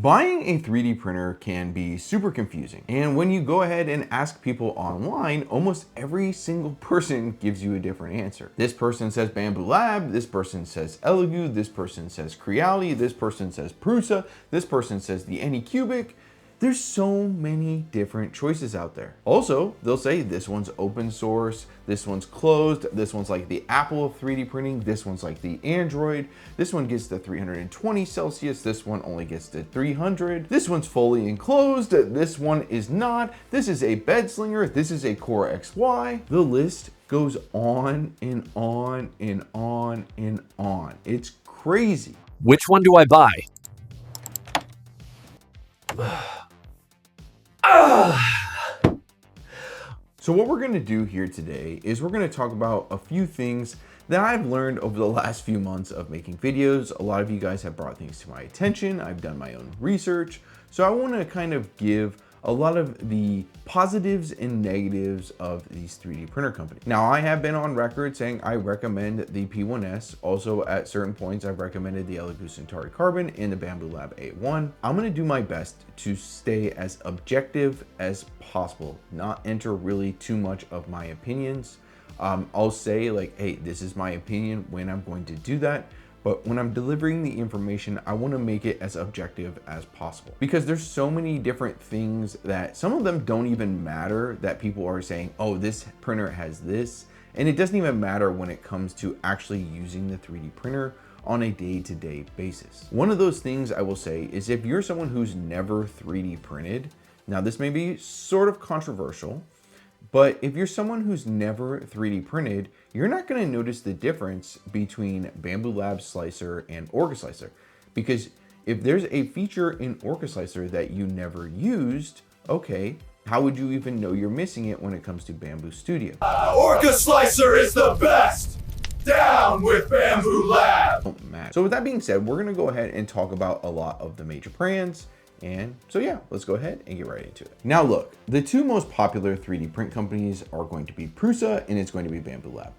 Buying a 3D printer can be super confusing. And when you go ahead and ask people online, almost every single person gives you a different answer. This person says Bambu Lab, this person says Elegoo, this person says Creality, this person says Prusa, this person says the Anycubic. There's so many different choices out there. Also, they'll say this one's open source, this one's closed, this one's like the Apple of 3D printing, this one's like the Android, this one gets to 320 Celsius, this one only gets to 300, this one's fully enclosed, this one is not, this is a bed slinger, this is a Core XY. The list goes on and on and on and on. It's crazy. Which one do I buy? So what we're gonna do here today is we're gonna talk about a few things that I've learned over the last few months of making videos. A lot of you guys have brought things to my attention. I've done my own research. So I wanna kind of give a lot of the positives and negatives of these 3D printer companies. Now, I have been on record saying I recommend the P1S. Also, at certain points, I've recommended the Elegoo Centauri Carbon and the Bambu Lab A1. I'm gonna do my best to stay as objective as possible, not enter really too much of my opinions. I'll say like, hey, this is my opinion when I'm going to do that. But when I'm delivering the information, I want to make it as objective as possible, because there's so many different things that some of them don't even matter, that people are saying, oh, this printer has this. And it doesn't even matter when it comes to actually using the 3D printer on a day-to-day basis. One of those things I will say is, if you're someone who's never 3D printed, now this may be sort of controversial, but if you're someone who's never 3D printed, you're not gonna notice the difference between Bambu Lab Slicer and Orca Slicer. Because if there's a feature in Orca Slicer that you never used, okay, how would you even know you're missing it when it comes to Bambu Studio? Orca Slicer is the best! Down with Bambu Lab! So with that being said, we're gonna go ahead and talk about a lot of the major brands. And so yeah, let's go ahead and get right into it. Now look, the two most popular 3D print companies are going to be Prusa and it's going to be Bambu Lab.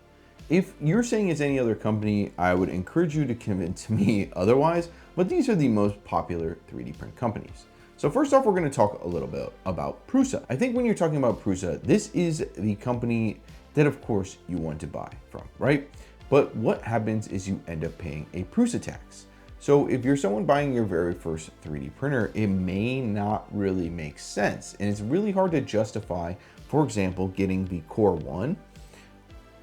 If you're saying it's any other company, I would encourage you to convince me otherwise, but these are the most popular 3D print companies. So first off, we're gonna talk a little bit about Prusa. I think when you're talking about Prusa, this is the company that of course you want to buy from, right? But what happens is you end up paying a Prusa tax. So if you're someone buying your very first 3D printer, it may not really make sense. And it's really hard to justify, for example, getting the Core 1,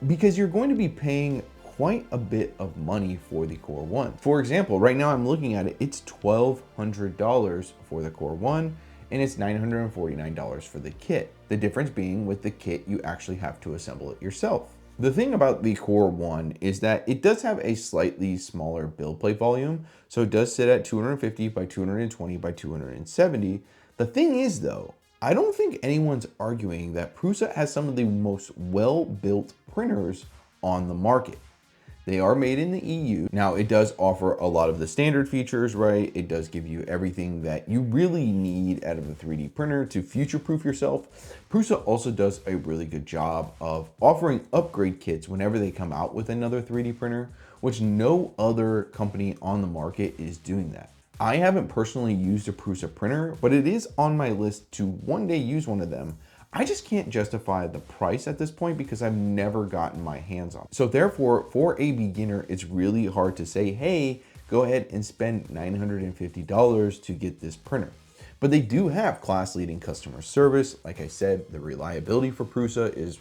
because you're going to be paying quite a bit of money for the Core 1. For example, right now I'm looking at it, it's $1,200 for the Core 1, and it's $949 for the kit. The difference being, with the kit, you actually have to assemble it yourself. The thing about the Core 1 is that it does have a slightly smaller build plate volume, so it does sit at 250 by 220 by 270. The thing is though, I don't think anyone's arguing that Prusa has some of the most well-built printers on the market. They are made in the EU. Now, it does offer a lot of the standard features, right? It does give you everything that you really need out of a 3D printer to future-proof yourself. Prusa also does a really good job of offering upgrade kits whenever they come out with another 3D printer, which no other company on the market is doing that. I haven't personally used a Prusa printer, but it is on my list to one day use one of them. I just can't justify the price at this point because I've never gotten my hands on it. So therefore, for a beginner, it's really hard to say, hey, go ahead and spend $950 to get this printer. But they do have class-leading customer service. Like I said, the reliability for Prusa is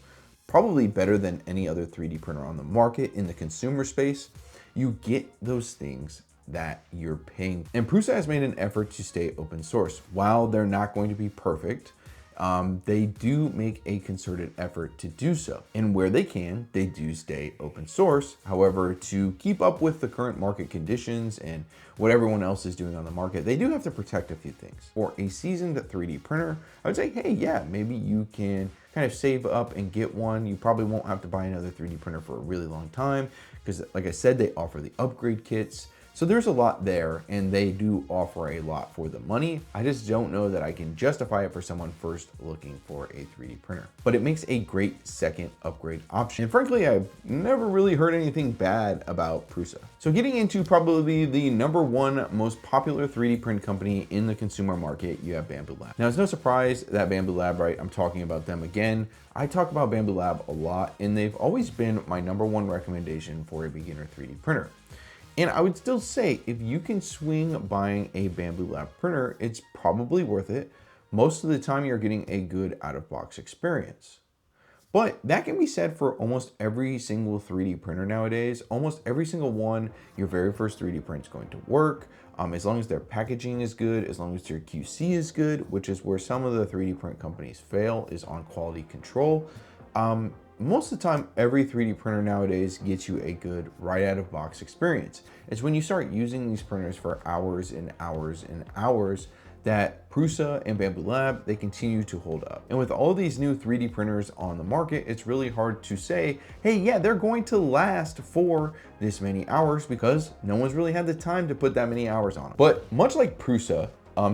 probably better than any other 3D printer on the market in the consumer space. You get those things that you're paying. And Prusa has made an effort to stay open source. While they're not going to be perfect, they do make a concerted effort to do so. And where they can, they do stay open source. However, to keep up with the current market conditions and what everyone else is doing on the market, they do have to protect a few things. For a seasoned 3D printer, I would say, hey, yeah, maybe you can kind of save up and get one. You probably won't have to buy another 3D printer for a really long time because, like I said, they offer the upgrade kits. So there's a lot there, and they do offer a lot for the money. I just don't know that I can justify it for someone first looking for a 3D printer. But it makes a great second upgrade option. And frankly, I've never really heard anything bad about Prusa. So getting into probably the #1 most popular 3D print company in the consumer market, you have Bambu Lab. Now, it's no surprise that Bambu Lab, right? I'm talking about them again. I talk about Bambu Lab a lot, and they've always been my #1 recommendation for a beginner 3D printer. And I would still say, if you can swing buying a Bambu Lab printer, it's probably worth it. Most of the time, you're getting a good out-of-box experience. But that can be said for almost every single 3D printer nowadays. Almost every single one, your very first 3D print is going to work. As long as their packaging is good, as long as their QC is good, which is where some of the 3D print companies fail, is on quality control. Most of the time, every 3D printer nowadays gets you a good right out of box experience. It's when you start using these printers for hours and hours and hours that Prusa and Bambu Lab, they continue to hold up. And with all these new 3D printers on the market, it's really hard to say, hey, yeah, they're going to last for this many hours, because no one's really had the time to put that many hours on them. But much like Prusa,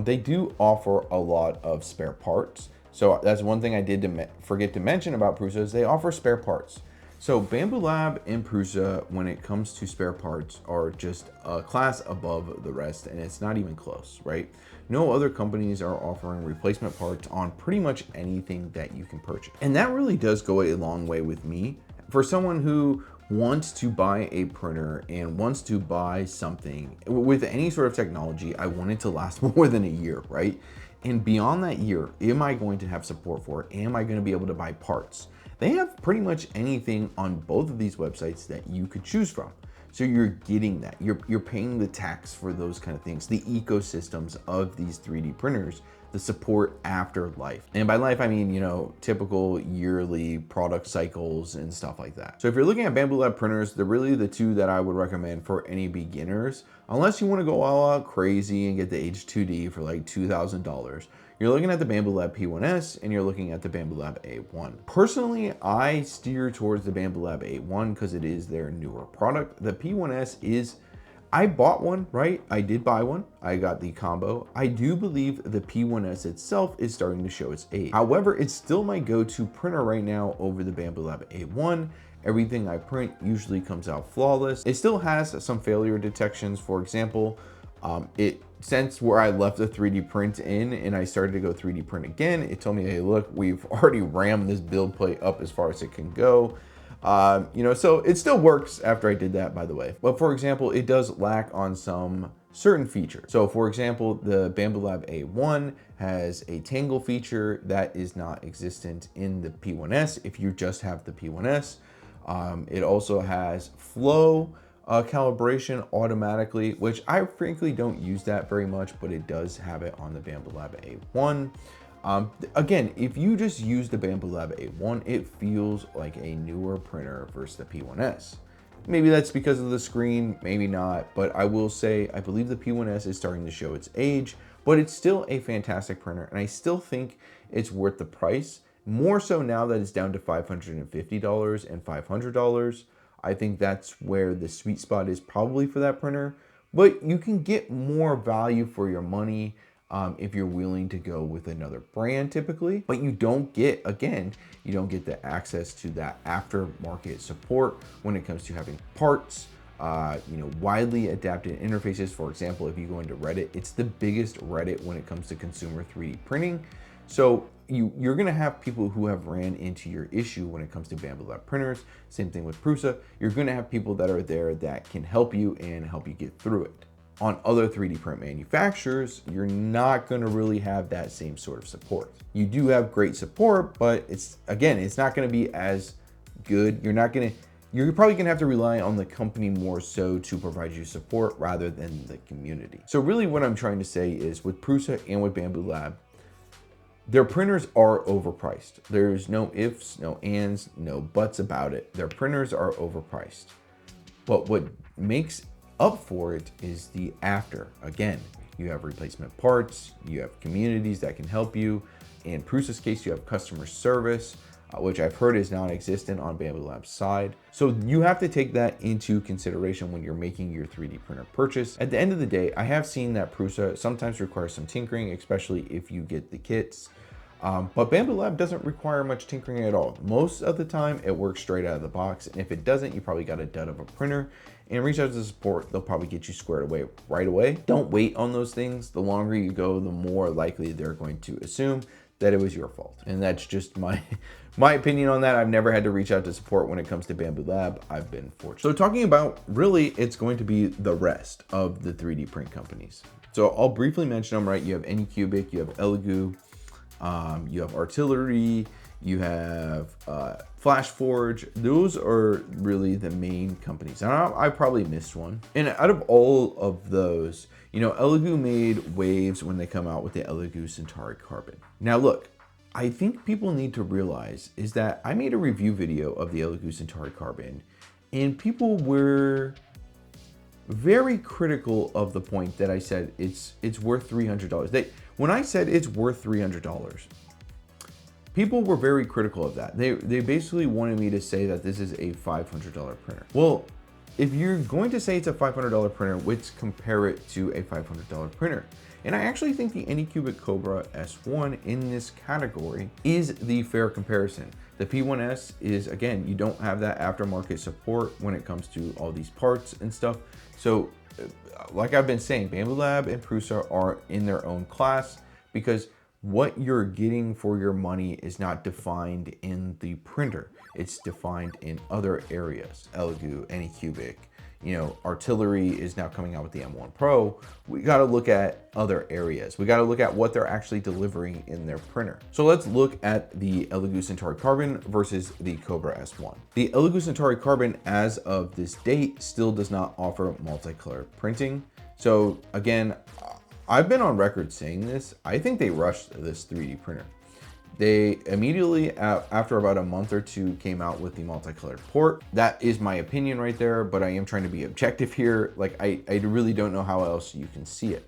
they do offer a lot of spare parts. So that's one thing I did forget to mention about Prusa, is they offer spare parts. So Bambu Lab and Prusa, when it comes to spare parts, are just a class above the rest, and it's not even close, right? No other companies are offering replacement parts on pretty much anything that you can purchase. And that really does go a long way with me. For someone who wants to buy a printer and wants to buy something with any sort of technology, I want it to last more than a year, right? And beyond that year, am I going to have support for it? Am I going to be able to buy parts? They have pretty much anything on both of these websites that you could choose from. So you're getting that. You're paying the tax for those kind of things, the ecosystems of these 3D printers, the support after life. And by life, I mean, you know, typical yearly product cycles and stuff like that. So if you're looking at Bambu Lab printers, they're really the two that I would recommend for any beginners, unless you want to go all out crazy and get the H2D for like $2,000. You're looking at the Bambu Lab P1S and you're looking at the Bambu Lab A1. Personally, I steer towards the Bambu Lab A1 because it is their newer product. The P1S is, I bought one, right? I did buy one. I got the combo. I do believe the P1S itself is starting to show its age. However, it's still my go-to printer right now over the Bambu Lab A1. Everything I print usually comes out flawless. It still has some failure detections. For example, since where I left the 3D print in and I started to go 3D print again, it told me, hey, look, we've already rammed this build plate up as far as it can go. So it still works after I did that, by the way. But for example, it does lack on some certain features. So for example, the Bambu Lab A1 has a tangle feature that is not existent in the P1S if you just have the P1S. It also has flow calibration automatically, which I frankly don't use that very much, but it does have it on the Bambu Lab A1. Again, if you just use the Bambu Lab A1, it feels like a newer printer versus the P1S. Maybe that's because of the screen, maybe not, but I will say I believe the P1S is starting to show its age, but it's still a fantastic printer, and I still think it's worth the price, more so now that it's down to $550 and $500. I think that's where the sweet spot is probably for that printer, but you can get more value for your money if you're willing to go with another brand typically, but you don't get, again, you don't get the access to that aftermarket support when it comes to having parts, widely adapted interfaces. For example, if you go into Reddit, it's the biggest Reddit when it comes to consumer 3D printing. So you're gonna have people who have ran into your issue when it comes to Bambu Lab printers. Same thing with Prusa. You're gonna have people that are there that can help you and help you get through it. On other 3D print manufacturers, you're not gonna really have that same sort of support. You do have great support, but it's not gonna be as good. You're probably gonna have to rely on the company more so to provide you support rather than the community. So really what I'm trying to say is with Prusa and with Bambu Lab, their printers are overpriced. There's no ifs, no ands, no buts about it. Their printers are overpriced. But what makes up for it is the after. Again, you have replacement parts, you have communities that can help you. In Prusa's case, you have customer service. which I've heard is non-existent on Bambu Lab's side. So you have to take that into consideration when you're making your 3D printer purchase. At the end of the day, I have seen that Prusa sometimes requires some tinkering, especially if you get the kits. But Bambu Lab doesn't require much tinkering at all. Most of the time, it works straight out of the box. And if it doesn't, you probably got a dud of a printer. And reach out to the support, they'll probably get you squared away right away. Don't wait on those things. The longer you go, the more likely they're going to assume that it was your fault. And that's just my opinion on that. I've never had to reach out to support when it comes to Bambu Lab. I've been fortunate. So talking about, really, it's going to be the rest of the 3D print companies. So I'll briefly mention them, right? You have Anycubic, you have Elegoo, you have Artillery, you have FlashForge. Those are really the main companies. And I probably missed one. And out of all of those, you know, Elegoo made waves when they come out with the Elegoo Centauri Carbon. Now look, I think people need to realize is that I made a review video of the Elegoo Centauri Carbon, and people were very critical of the point that I said it's worth $300. When I said it's worth $300, people were very critical of that. They basically wanted me to say that this is a $500 printer. Well, if you're going to say it's a $500 printer, let's compare it to a $500 printer. And I actually think the Anycubic Cobra S1 in this category is the fair comparison. The P1S is, again, you don't have that aftermarket support when it comes to all these parts and stuff. So like I've been saying, Bambu Lab and Prusa are in their own class because what you're getting for your money is not defined in the printer. It's defined in other areas. Elegoo, Anycubic, you know, Artillery is now coming out with the M1 Pro. We got to look at other areas. We got to look at what they're actually delivering in their printer. So let's look at the Elegoo Centauri Carbon versus the Cobra S1. The Elegoo Centauri Carbon, as of this date, still does not offer multicolor printing. So again, I've been on record saying this. I think they rushed this 3D printer. They immediately, after about a month or two, came out with the multicolored port. That is my opinion right there, but I am trying to be objective here. Like, I really don't know how else you can see it.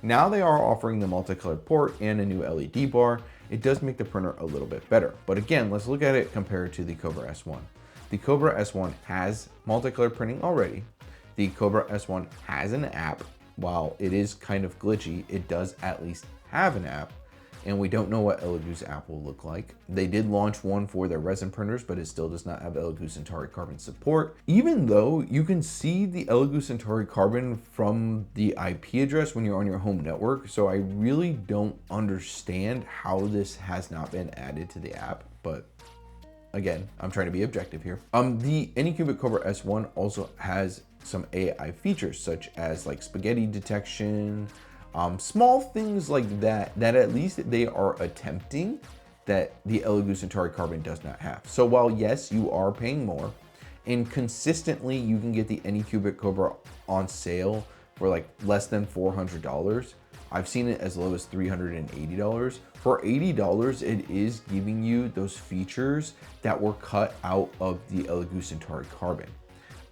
Now they are offering the multicolored port and a new LED bar. It does make the printer a little bit better. But again, let's look at it compared to the Cobra S1. The Cobra S1 has multicolored printing already. The Cobra S1 has an app. While it is kind of glitchy, it does at least have an app. And we don't know what Elegoo's app will look like. They did launch one for their resin printers, but it still does not have Elegoo Centauri Carbon support. Even though you can see the Elegoo Centauri Carbon from the IP address when you're on your home network. So I really don't understand how this has not been added to the app, but again, I'm trying to be objective here. The Anycubic Cobra S1 also has some AI features such as like spaghetti detection, small things like that at least they are attempting that the Elegoo Centauri Carbon does not have. So while yes, you are paying more, and consistently you can get the Anycubic Cobra on sale for like less than $400. I've seen it as low as $380. For $80, it is giving you those features that were cut out of the Elegoo Centauri Carbon.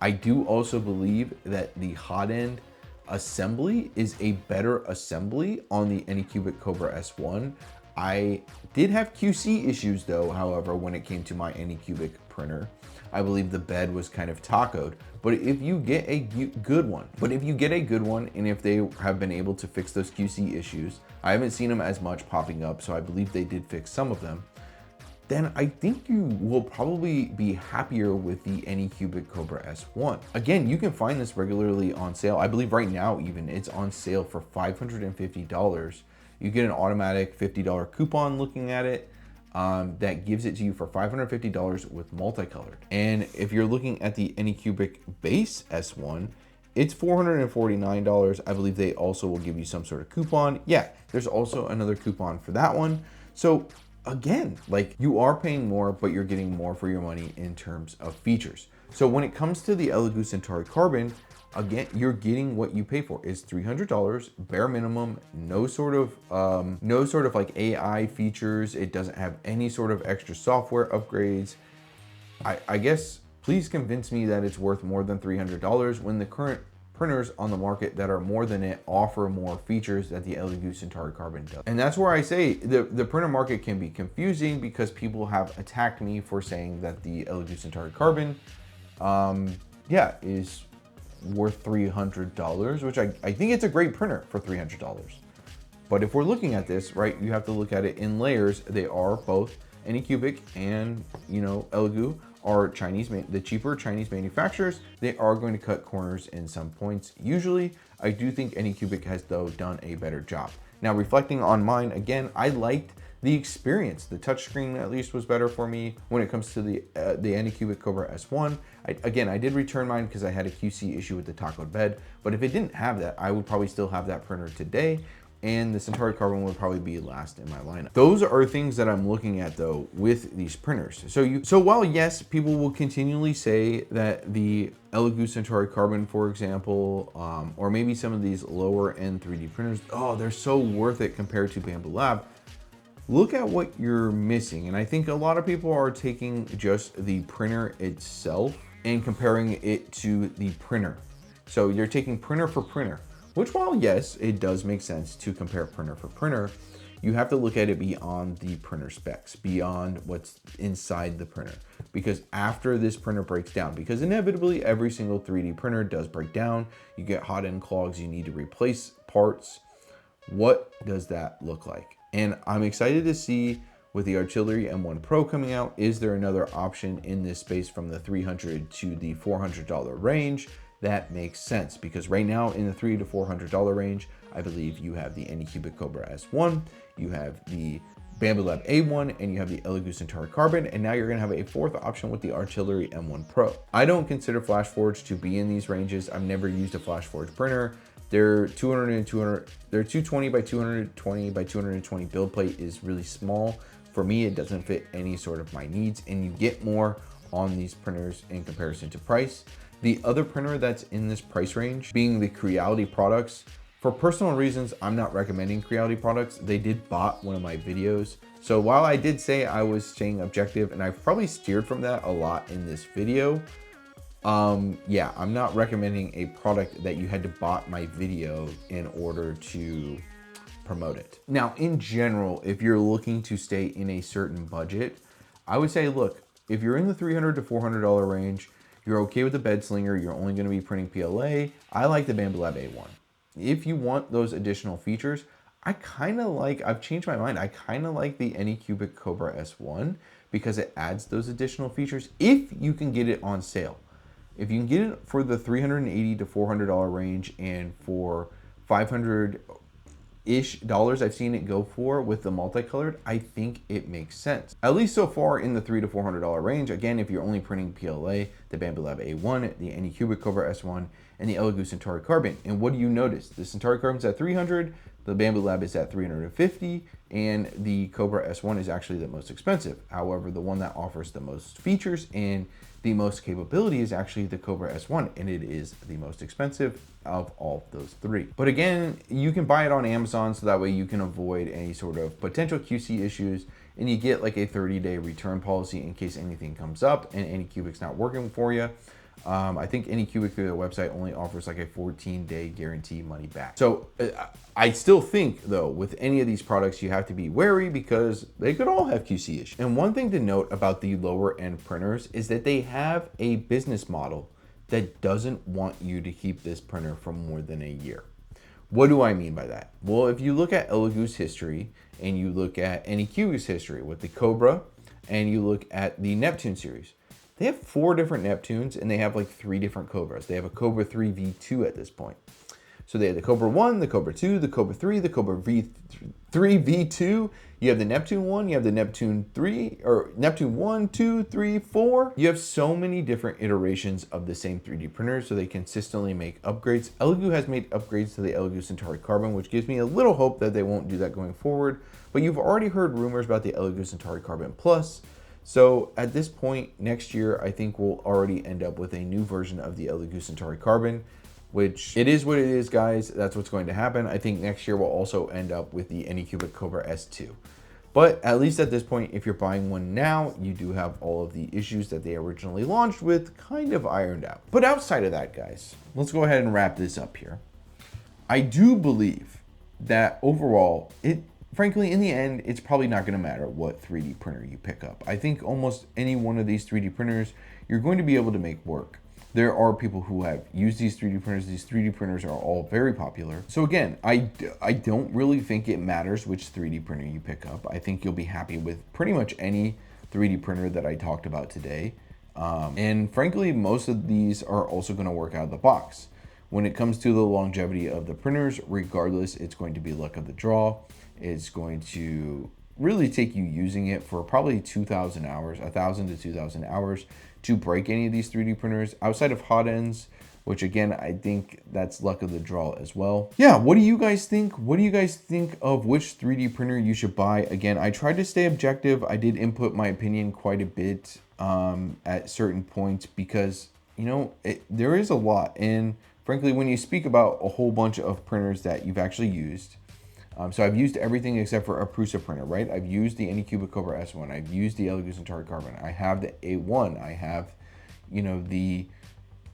I do also believe that the hot end assembly is a better assembly on the Anycubic Cobra S1. I did have QC issues though, however, when it came to my Anycubic printer. I believe the bed was kind of tacoed, but if you get a good one, and if they have been able to fix those QC issues, I haven't seen them as much popping up, so I believe they did fix some of them, then I think you will probably be happier with the Anycubic Cobra S1. Again, you can find this regularly on sale. I believe right now even it's on sale for $550. You get an automatic $50 coupon looking at it that gives it to you for $550 with multicolored. And if you're looking at the Anycubic base S1, it's $449. I believe they also will give you some sort of coupon. Yeah, there's also another coupon for that one. So again, like, you are paying more, but you're getting more for your money in terms of features. So when it comes to the Elegoo Centauri Carbon, again, you're getting what you pay for. It's $300 bare minimum, no sort of like AI features. It doesn't have any sort of extra software upgrades. I guess please convince me that it's worth more than $300 when the current printers on the market that are more than it, offer more features that the Elegoo Centauri Carbon does. And that's where I say the printer market can be confusing, because people have attacked me for saying that the Elegoo Centauri Carbon, is worth $300, which I think it's a great printer for $300. But if we're looking at this, right, you have to look at it in layers. They are both Anycubic and, Elegoo are the cheaper Chinese manufacturers. They are going to cut corners in some points. Usually, I do think Anycubic has, though, done a better job. Now, reflecting on mine, again, I liked the experience. The touchscreen, at least, was better for me when it comes to the Anycubic Cobra S1. I did return mine because I had a QC issue with the tacoed bed, but if it didn't have that, I would probably still have that printer today, and the Centauri Carbon would probably be last in my lineup. Those are things that I'm looking at, though, with these printers. So while, yes, people will continually say that the Elegoo Centauri Carbon, for example, or maybe some of these lower end 3D printers, oh, they're so worth it compared to Bambu Lab. Look at what you're missing. And I think a lot of people are taking just the printer itself and comparing it to the printer. So you're taking printer for printer, which, while yes, it does make sense to compare printer for printer, you have to look at it beyond the printer specs, beyond what's inside the printer. Because after this printer breaks down, because inevitably every single 3D printer does break down, you get hot end clogs, you need to replace parts. What does that look like? And I'm excited to see, with the Artillery M1 Pro coming out, is there another option in this space from the $300 to the $400 range that makes sense? Because right now in the $300 to $400 range, I believe you have the Anycubic Cobra S1, you have the Bambu Lab A1, and you have the Elegoo Centauri Carbon, and now you're gonna have a fourth option with the Artillery M1 Pro. I don't consider FlashForge to be in these ranges. I've never used a FlashForge printer. Their 220 by 220 by 220 build plate is really small. For me, it doesn't fit any sort of my needs, and you get more on these printers in comparison to price. The other printer that's in this price range being the Creality products. For personal reasons, I'm not recommending Creality products. They did bot one of my videos. So while I did say I was staying objective, and I've probably steered from that a lot in this video, yeah, I'm not recommending a product that you had to bot my video in order to promote it. Now, in general, if you're looking to stay in a certain budget, I would say, look, if you're in the $300 to $400 range, you're okay with the bed slinger, you're only gonna be printing PLA, I like the Bambu Lab A1. If you want those additional features, I've changed my mind. I kind of like the Anycubic Cobra S1 because it adds those additional features if you can get it on sale. If you can get it for the $380 to $400 range, and for $500-ish I've seen it go for with the multicolored, I think it makes sense. At least so far in the $300 to $400 range. Again, if you're only printing PLA, the Bambu Lab A1, the Anycubic Cobra S1, and the Elegoo Centauri Carbon. And what do you notice? The Centauri Carbon's at $300, the Bambu Lab is at $350, and the Cobra S1 is actually the most expensive. However, the one that offers the most features and the most capability is actually the Cobra S1, and it is the most expensive of all those three. But again, you can buy it on Amazon, so that way you can avoid any sort of potential QC issues, and you get like a 30-day return policy in case anything comes up and Anycubic's not working for you. I think Anycubic through their website only offers like a 14-day guarantee money back. So I still think, though, with any of these products, you have to be wary because they could all have QC issues. And one thing to note about the lower end printers is that they have a business model that doesn't want you to keep this printer for more than a year. What do I mean by that? Well, if you look at Elegoo's history and you look at Anycubic's history with the Cobra and you look at the Neptune series, they have 4 different Neptunes and they have like 3 different Cobras. They have a Cobra 3 V2 at this point. So they have the Cobra 1, the Cobra 2, the Cobra 3, the Cobra V3 V2. You have the Neptune 1, you have the Neptune 3, or Neptune 1, 2, 3, 4. You have so many different iterations of the same 3D printer, so they consistently make upgrades. Elegoo has made upgrades to the Elegoo Centauri Carbon, which gives me a little hope that they won't do that going forward. But you've already heard rumors about the Elegoo Centauri Carbon Plus. So at this point next year, I think we'll already end up with a new version of the Elegoo Centauri Carbon, which it is what it is, guys. That's what's going to happen. I think next year we'll also end up with the Anycubic Cobra S2. But at least at this point, if you're buying one now, you do have all of the issues that they originally launched with kind of ironed out. But outside of that, guys, let's go ahead and wrap this up here. I do believe that overall, frankly, in the end, it's probably not going to matter what 3D printer you pick up. I think almost any one of these 3D printers, you're going to be able to make work. There are people who have used these 3D printers. These 3D printers are all very popular. So again, I don't really think it matters which 3D printer you pick up. I think you'll be happy with pretty much any 3D printer that I talked about today. And frankly, most of these are also going to work out of the box. When it comes to the longevity of the printers, regardless, it's going to be luck of the draw. It's going to really take you using it for probably 2,000 hours, 1,000 to 2,000 hours to break any of these 3D printers outside of hot ends, which again, I think that's luck of the draw as well. Yeah, what do you guys think? What do you guys think of which 3D printer you should buy? Again, I tried to stay objective. I did input my opinion quite a bit at certain points because, you know, there is a lot. And frankly, when you speak about a whole bunch of printers that you've actually used, so I've used everything except for a Prusa printer, right? I've used the Anycubic Cobra S1. I've used the Elegoo Centauri Carbon. I have the A1. I have, you know, the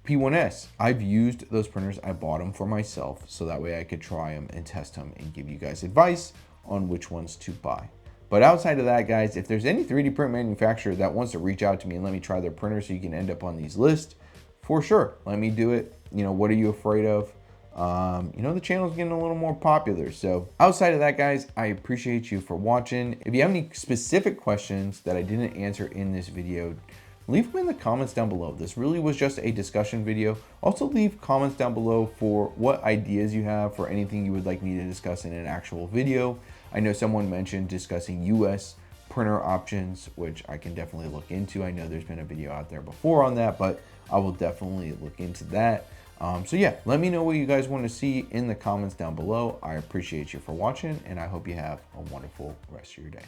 P1S. I've used those printers. I bought them for myself so that way I could try them and test them and give you guys advice on which ones to buy. But outside of that, guys, if there's any 3D print manufacturer that wants to reach out to me and let me try their printer so you can end up on these lists, for sure, let me do it. You know, what are you afraid of? You know, the channel's getting a little more popular. So outside of that, guys, I appreciate you for watching. If you have any specific questions that I didn't answer in this video, leave them in the comments down below. This really was just a discussion video. Also leave comments down below for what ideas you have for anything you would like me to discuss in an actual video. I know someone mentioned discussing US printer options, which I can definitely look into. I know there's been a video out there before on that, but I will definitely look into that. So yeah, let me know what you guys want to see in the comments down below. I appreciate you for watching, and I hope you have a wonderful rest of your day.